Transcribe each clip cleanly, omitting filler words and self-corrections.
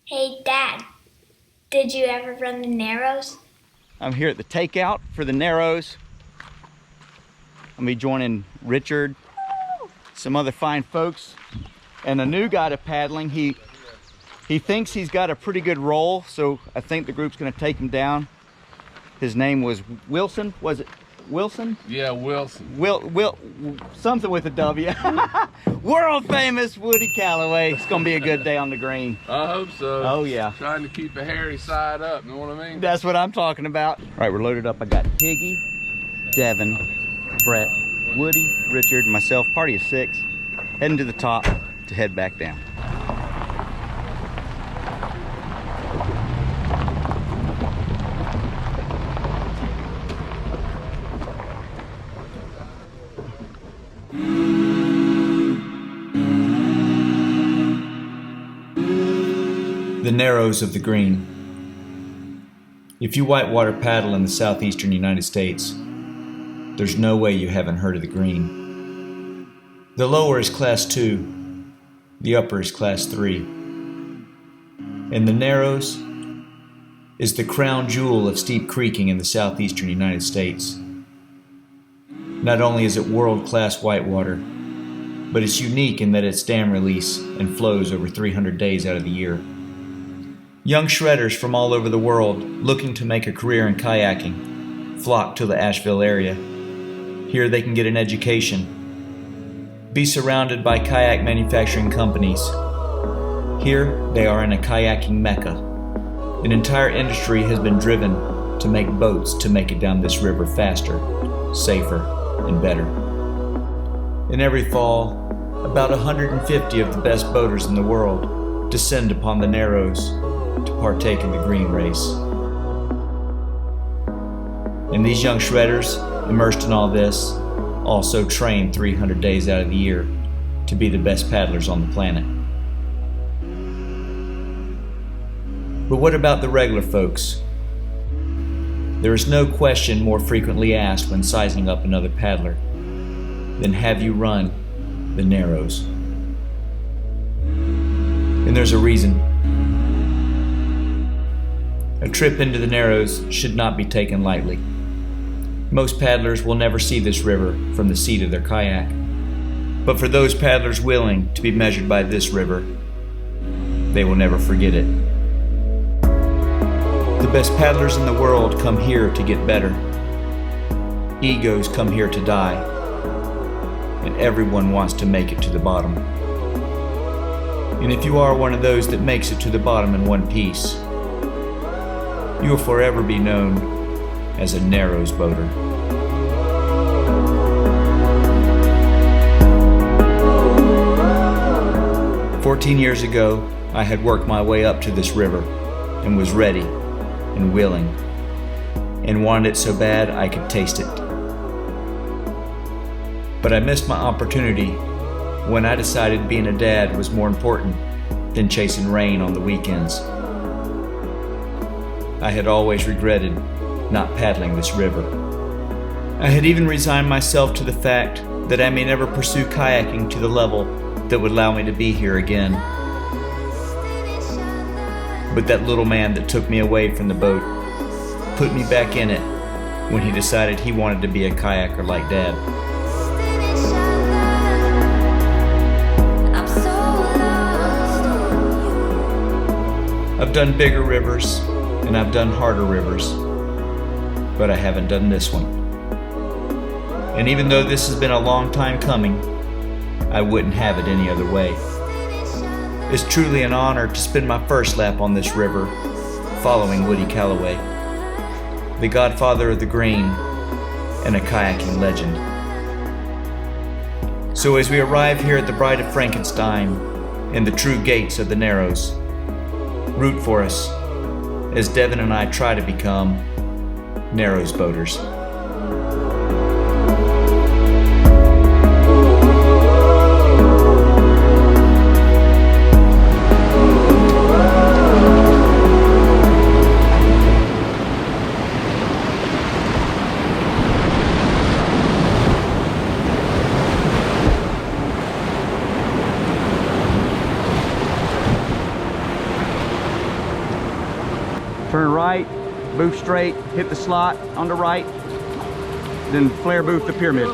Hey, Dad, did you ever run the Narrows? I'm here at the takeout for the Narrows. I'll be joining Richard, some other fine folks, and a new guy to paddling. He thinks he's got a pretty good roll, so I think the group's gonna take him down. His name was Wilson, was it Wilson? Yeah, Wilson. Something with a W. World famous Woody Calloway. It's gonna be a good day on the green. I hope so. Oh yeah. Trying to keep a hairy side up, know what I mean? That's what I'm talking about. All right, we're loaded up. I got Higgy, Devin, Brett, Woody, Richard, and myself, party of 6, heading to the top to head back down. The Narrows of the Green. If you whitewater paddle in the southeastern United States, there's no way you haven't heard of the Green. The lower is Class 2, the upper is Class 3. And the Narrows is the crown jewel of steep creeking in the southeastern United States. Not only is it world-class whitewater, but it's unique in that it's dam release and flows over 300 days out of the year. Young shredders from all over the world looking to make a career in kayaking flock to the Asheville area. Here they can get an education, be surrounded by kayak manufacturing companies. Here they are in a kayaking mecca. An entire industry has been driven to make boats to make it down this river faster, safer, and better. And every fall, about 150 of the best boaters in the world descend upon the Narrows to partake in the green race. And these young shredders, immersed in all this, also train 300 days out of the year to be the best paddlers on the planet. But what about the regular folks? There is no question more frequently asked when sizing up another paddler than have you run the Narrows? And there's a reason. A trip into the Narrows should not be taken lightly. Most paddlers will never see this river from the seat of their kayak. But for those paddlers willing to be measured by this river, they will never forget it. The best paddlers in the world come here to get better. Egos come here to die. And everyone wants to make it to the bottom. And if you are one of those that makes it to the bottom in one piece, you will forever be known as a Narrows boater. "14 years ago, I had worked my way up to this river and was ready and willing and wanted it so bad I could taste it. But I missed my opportunity when I decided being a dad was more important than chasing rain on the weekends. I had always regretted not paddling this river. I had even resigned myself to the fact that I may never pursue kayaking to the level that would allow me to be here again. But that little man that took me away from the boat put me back in it when he decided he wanted to be a kayaker like Dad. I've done bigger rivers, and I've done harder rivers, but I haven't done this one. And even though this has been a long time coming, I wouldn't have it any other way. It's truly an honor to spend my first lap on this river, following Woody Calloway, the godfather of the green and a kayaking legend. So as we arrive here at the Bride of Frankenstein and the true gates of the Narrows, root for us as Devin and I try to become Narrows boaters. Turn right, boof straight, hit the slot on the right, then flare boof the pyramid.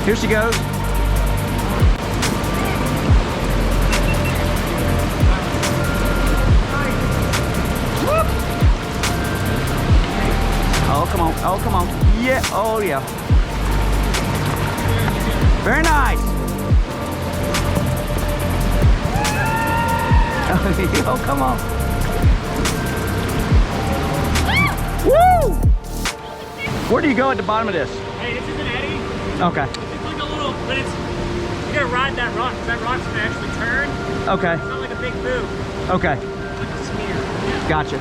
Here she goes. Whoop. Oh, come on. Oh, come on. Yeah. Oh, yeah. Very nice. Oh, come on. Woo! Where do you go at the bottom of this? Hey, this is an eddy. Okay. It's like a little, but it's, you gotta ride that rock, because that rock's gonna actually turn. Okay. It's not like a big move. Okay. It's like a smear. Yeah. Gotcha.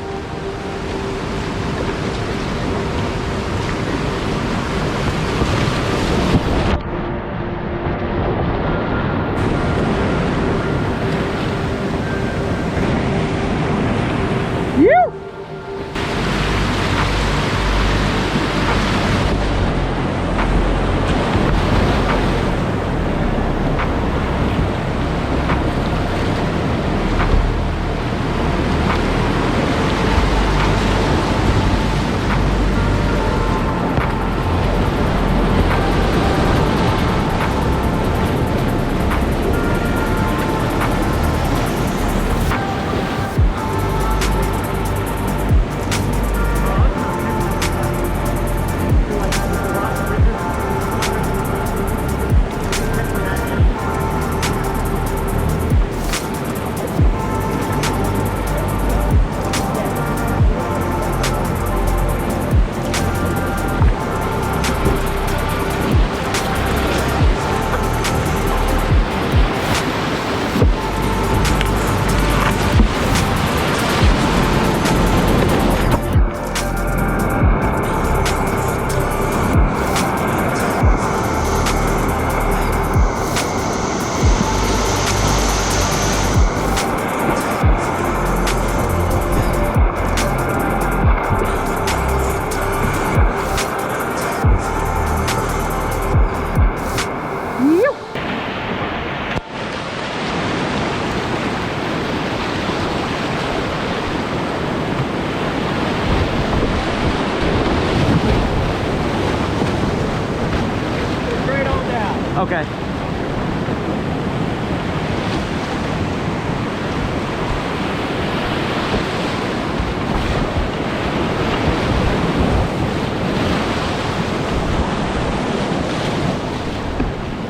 Okay.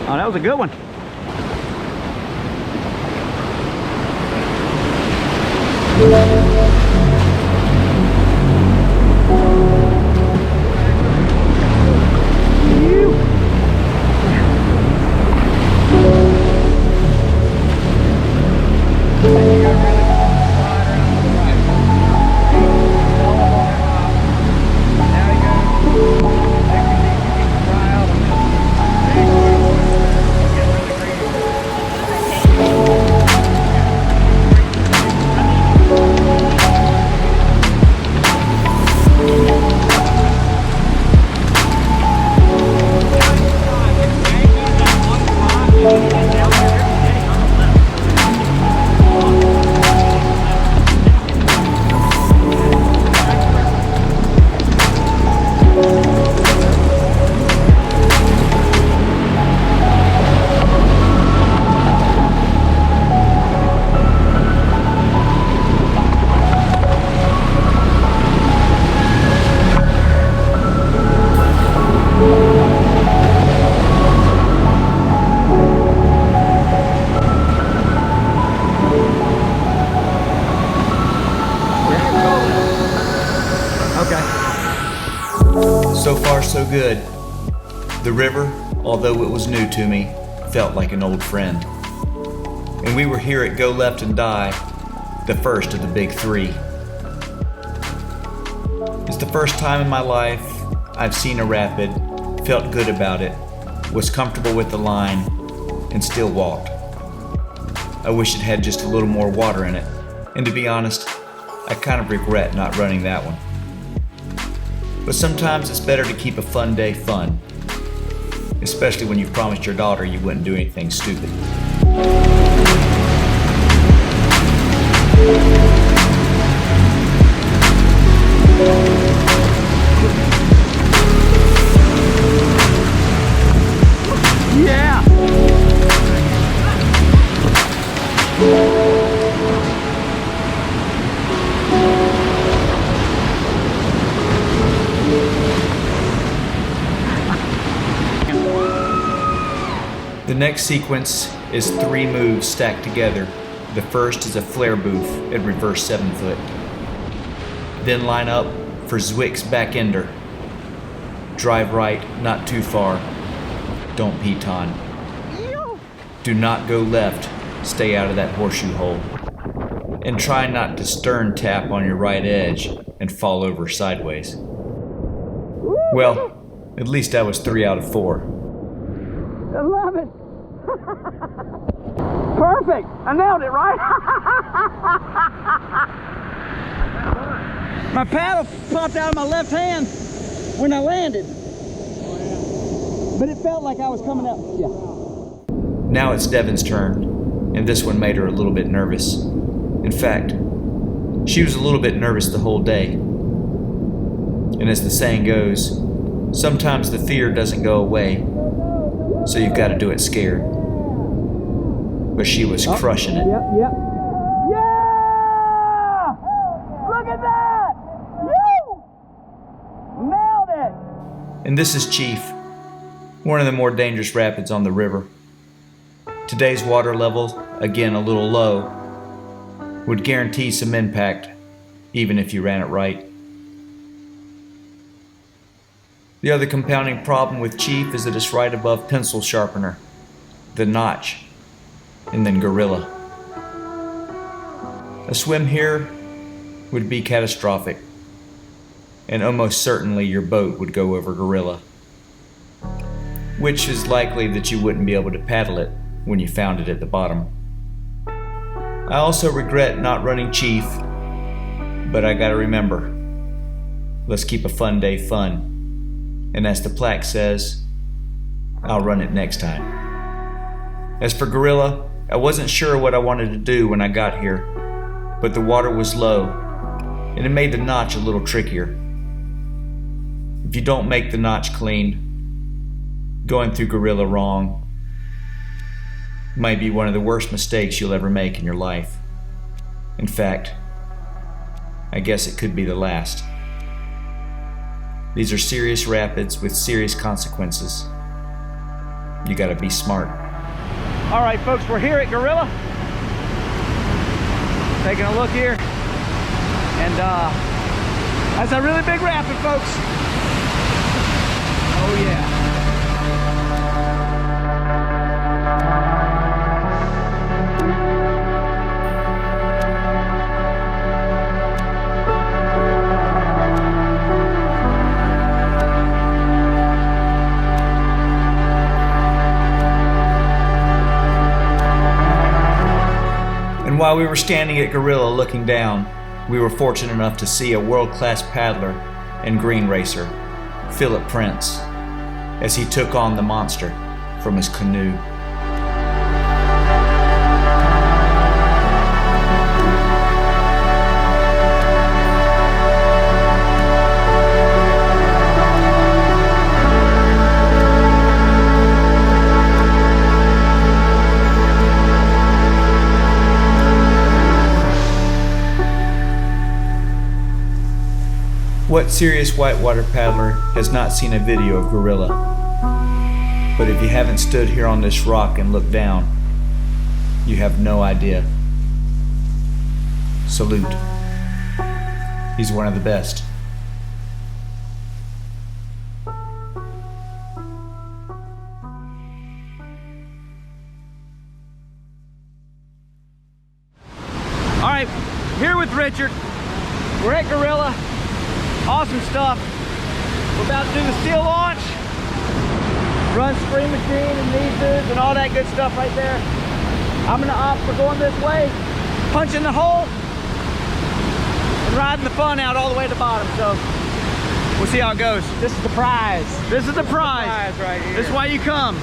Oh, that was a good one. So far, so good. The river, although it was new to me, felt like an old friend. And we were here at Go Left and Die, the first of the big three. It's the first time in my life I've seen a rapid, felt good about it, was comfortable with the line, and still walked. I wish it had just a little more water in it, and to be honest, I kind of regret not running that one. But sometimes it's better to keep a fun day fun, especially when you've promised your daughter you wouldn't do anything stupid. Yeah! The next sequence is 3 moves stacked together. The first is a flare booth at reverse 7-foot. Then line up for Zwick's back ender. Drive right, not too far. Don't piton. Do not go left, stay out of that horseshoe hole. And try not to stern tap on your right edge and fall over sideways. Well, at least that was 3 out of 4. I love it. Perfect. I nailed it, right? My paddle popped out of my left hand when I landed. But it felt like I was coming up. Yeah. Now it's Devon's turn, and this one made her a little bit nervous. In fact, she was a little bit nervous the whole day. And as the saying goes, sometimes the fear doesn't go away, so you've got to do it scared. But she was crushing it. Yep. Yeah! Look at that! Woo! Nailed it! And this is Chief, one of the more dangerous rapids on the river. Today's water level, again a little low, would guarantee some impact, even if you ran it right. The other compounding problem with Chief is that it's right above pencil sharpener, the notch, and then gorilla. A swim here would be catastrophic, and almost certainly your boat would go over gorilla, which is likely that you wouldn't be able to paddle it when you found it at the bottom. I also regret not running Chief, but I gotta remember, let's keep a fun day fun. And as the plaque says, I'll run it next time. As for gorilla, I wasn't sure what I wanted to do when I got here, but the water was low, and it made the notch a little trickier. If you don't make the notch clean, going through gorilla wrong might be one of the worst mistakes you'll ever make in your life. In fact, I guess it could be the last. These are serious rapids with serious consequences. You gotta be smart. All right, folks, we're here at Gorilla. Taking a look here. And that's a really big rapid, folks. Oh yeah. And while we were standing at Gorilla looking down, we were fortunate enough to see a world-class paddler and green racer, Philip Prince, as he took on the monster from his canoe. What serious whitewater paddler has not seen a video of Gorilla? But if you haven't stood here on this rock and looked down, you have no idea. Salute. He's one of the best. All right, here with Richard. We're at Gorilla. awesome stuff. We're about to do the steel launch. Run screen machine and nieces and all that good stuff right there. I'm gonna opt for going this way, punching the hole, and riding the fun out all the way to the bottom. So we'll see how it goes. This is the prize. This is the prize. Right here. This is why you come.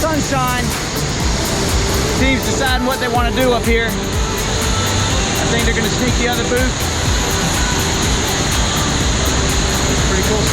Sunshine. Team's deciding what they want to do up here. I think they're going to sneak the other booth. Pretty cool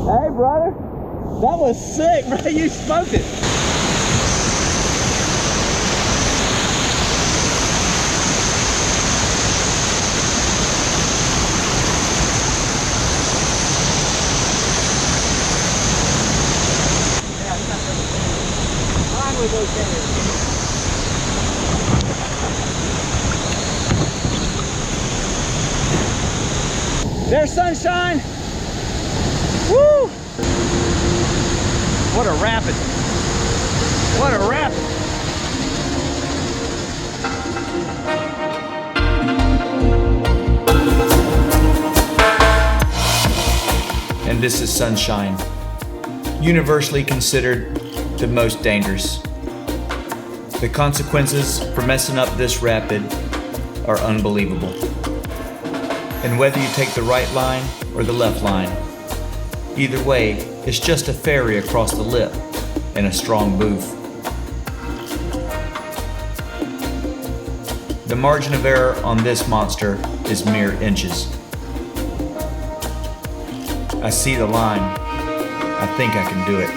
Hey, brother. That was sick, bro. You smoked it. Mine was okay. There's sunshine. Woo! What a rapid. What a rapid. And this is sunshine. universally considered the most dangerous. The consequences for messing up this rapid are unbelievable. And whether you take the right line or the left line, either way, it's just a ferry across the lip and a strong booth. The margin of error on this monster is mere inches. I see the line. I think I can do it.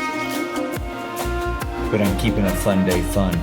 But I'm keeping a fun day fun.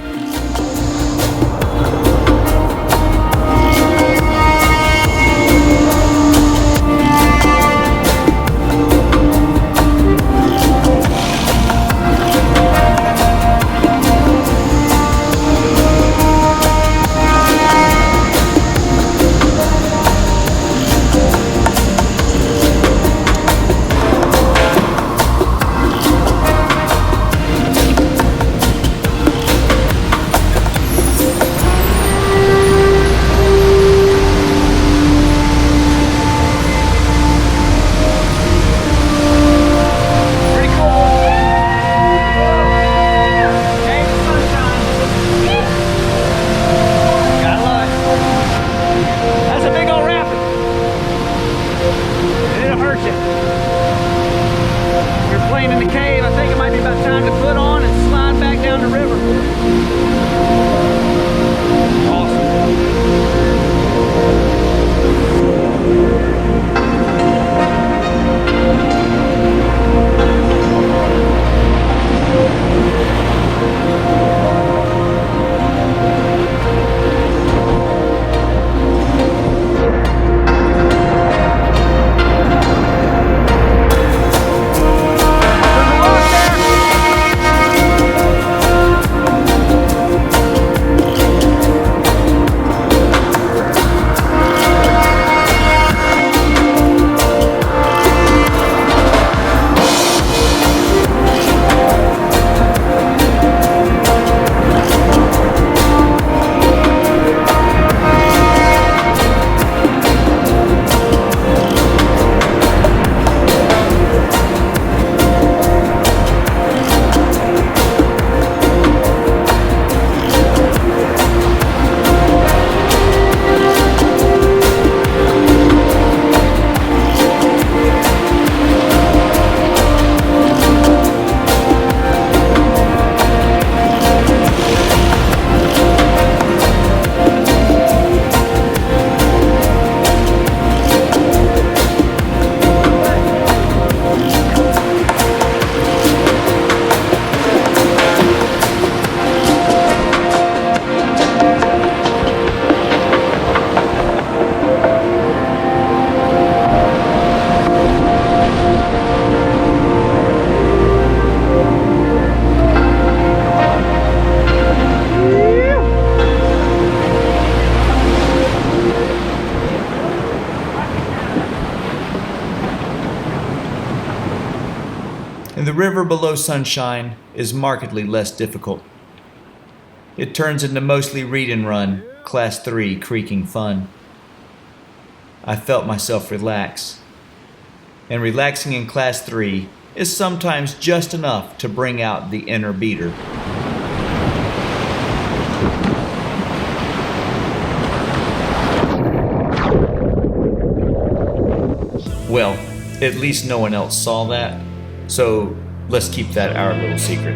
And the river below Sunshine is markedly less difficult. It turns into mostly read and run, Class 3 creaking fun. I felt myself relax. And relaxing in Class 3 is sometimes just enough to bring out the inner beater. Well, at least no one else saw that, so let's keep that our little secret.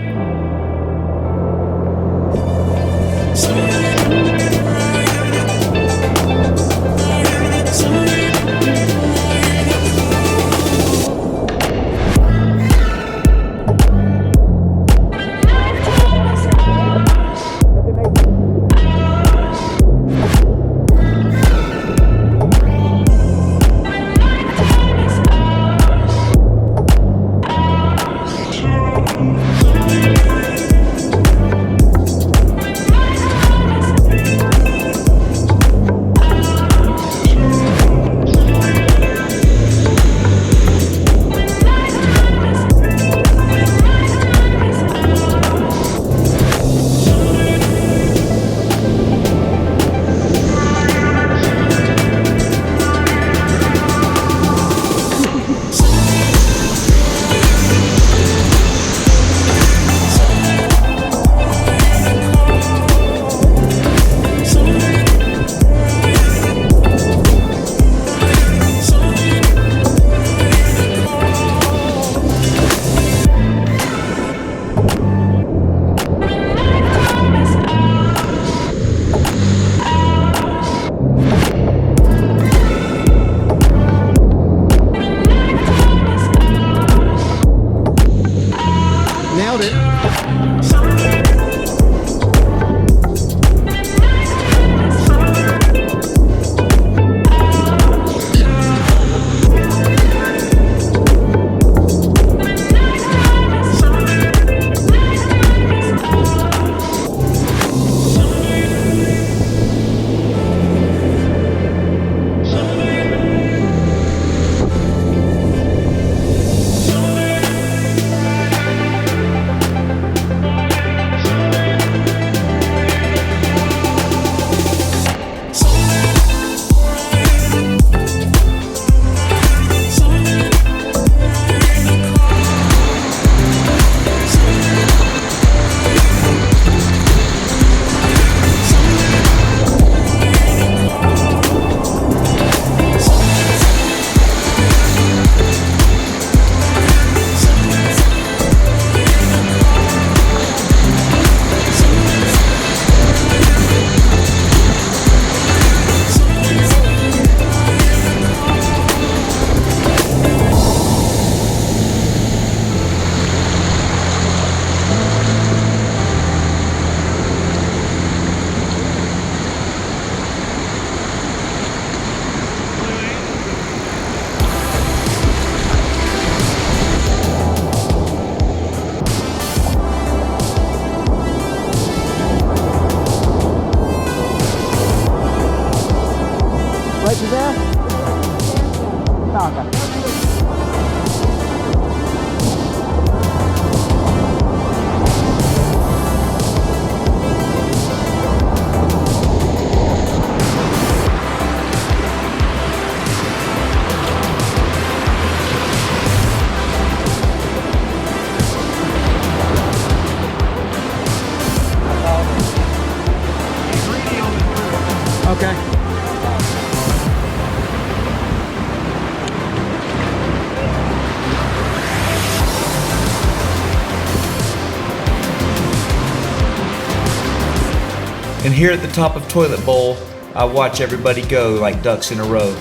And here at the top of Toilet Bowl, I watch everybody go like ducks in a row.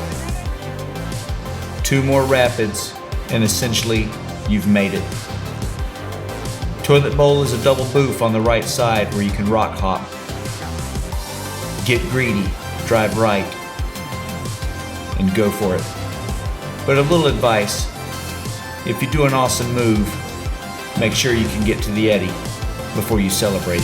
2 more rapids, and essentially, you've made it. Toilet Bowl is a double booth on the right side where you can rock hop. Get greedy, drive right, and go for it. But a little advice, if you do an awesome move, make sure you can get to the eddy before you celebrate.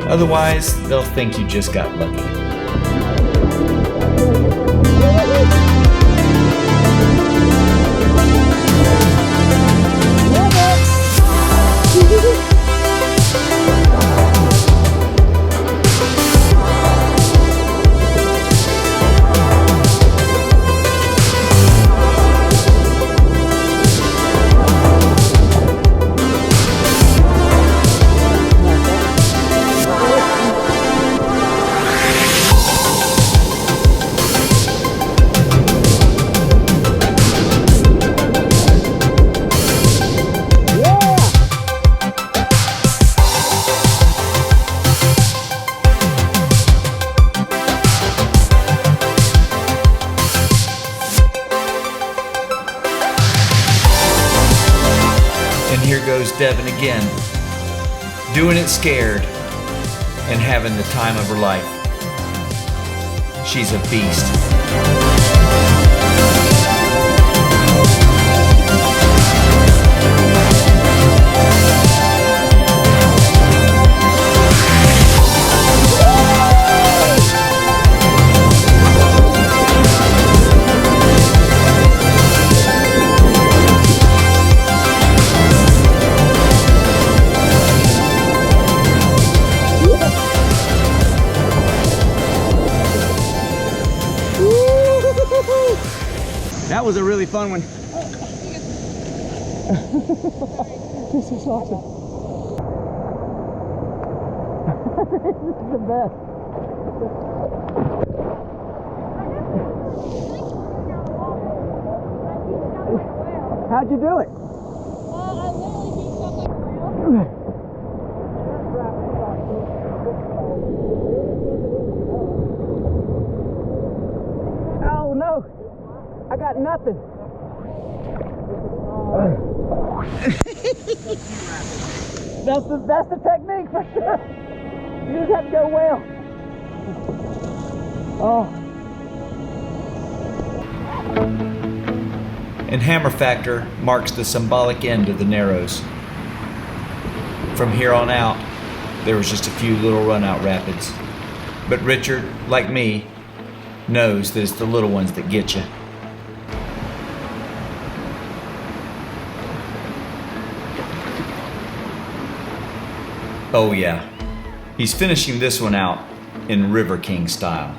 Otherwise, they'll think you just got lucky. And here goes Devin again, doing it scared and having the time of her life. She's a beast. That was a really fun one. This is awesome. This is the best. How'd you do it? I literally beat stuff like Grail. Oh no! I got nothing. That's the technique for sure. You just have to go well. Oh. And Hammer Factor marks the symbolic end of the Narrows. From here on out, there was just a few little run-out rapids. But Richard, like me, knows that it's the little ones that get you. Oh yeah, he's finishing this one out in River King style.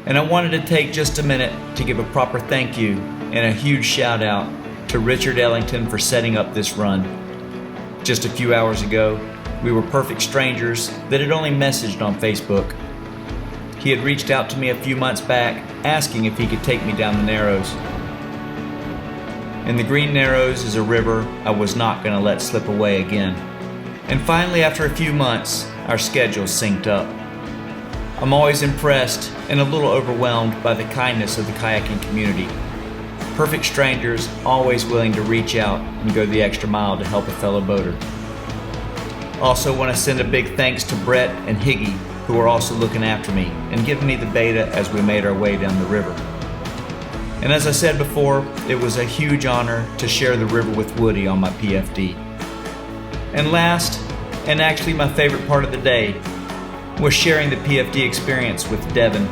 And I wanted to take just a minute to give a proper thank you and a huge shout out to Richard Ellington for setting up this run. Just a few hours ago, we were perfect strangers that had only messaged on Facebook. He had reached out to me a few months back asking if he could take me down the Narrows. And the Green Narrows is a river I was not going to let slip away again. And finally, after a few months, our schedules synced up. I'm always impressed and a little overwhelmed by the kindness of the kayaking community. Perfect strangers, always willing to reach out and go the extra mile to help a fellow boater. Also want to send a big thanks to Brett and Higgy, who are also looking after me and giving me the beta as we made our way down the river. And as I said before, it was a huge honor to share the river with Woody on my PFD. And last, and actually my favorite part of the day, was sharing the PFD experience with Devin.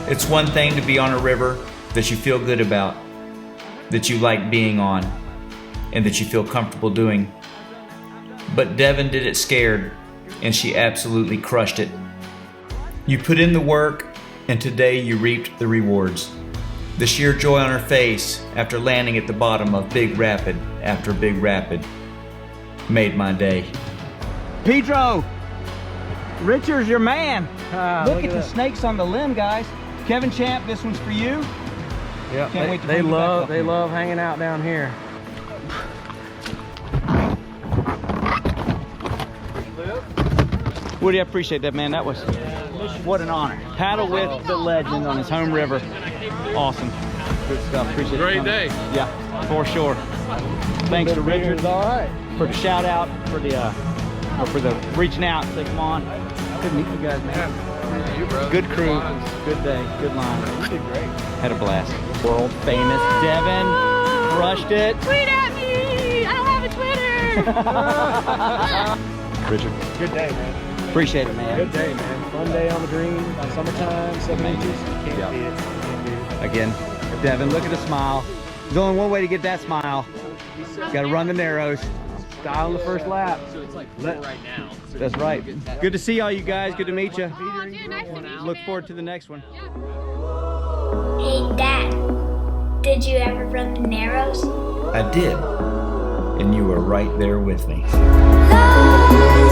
It's one thing to be on a river that you feel good about, that you like being on, and that you feel comfortable doing. But Devin did it scared, and she absolutely crushed it. You put in the work, and today you reaped the rewards. The sheer joy on her face after landing at the bottom of big rapid after big rapid made my day. Pedro, Richard's your man. Look at the that. snakes on the limb, guys. Kevin Champ, this one's for you. Yeah, Can't wait to they bring you back love up they here. love hanging out down here. Woody, I appreciate that, man. That was, what an honor. Paddle with the legend on his home river. Awesome. Good stuff. Appreciate it. Great day. Yeah, for sure. Thanks to Richard All right. for the shout out, for the reaching out. Say, come on. Good to meet you guys, man. You, brother. Good crew. Lines. Good day. Good line. You did great. Had a blast. World famous Devin. Crushed it. Tweet at me! I don't have a Twitter! Richard, Good day, man. appreciate it, man. Good day, man. Fun day on the green. Summertime, 7 inches. Can't Yeah. beat it. Can't beat it. Again, Devin, look at the smile. There's only one way to get that smile. Got to run the narrows. Style on the first lap. That's right. Good to see all you guys. Good to meet you. Oh, dude, nice to meet you. Look man. forward to the next one. Hey, Dad, did you ever run the Narrows? I did, and you were right there with me. Love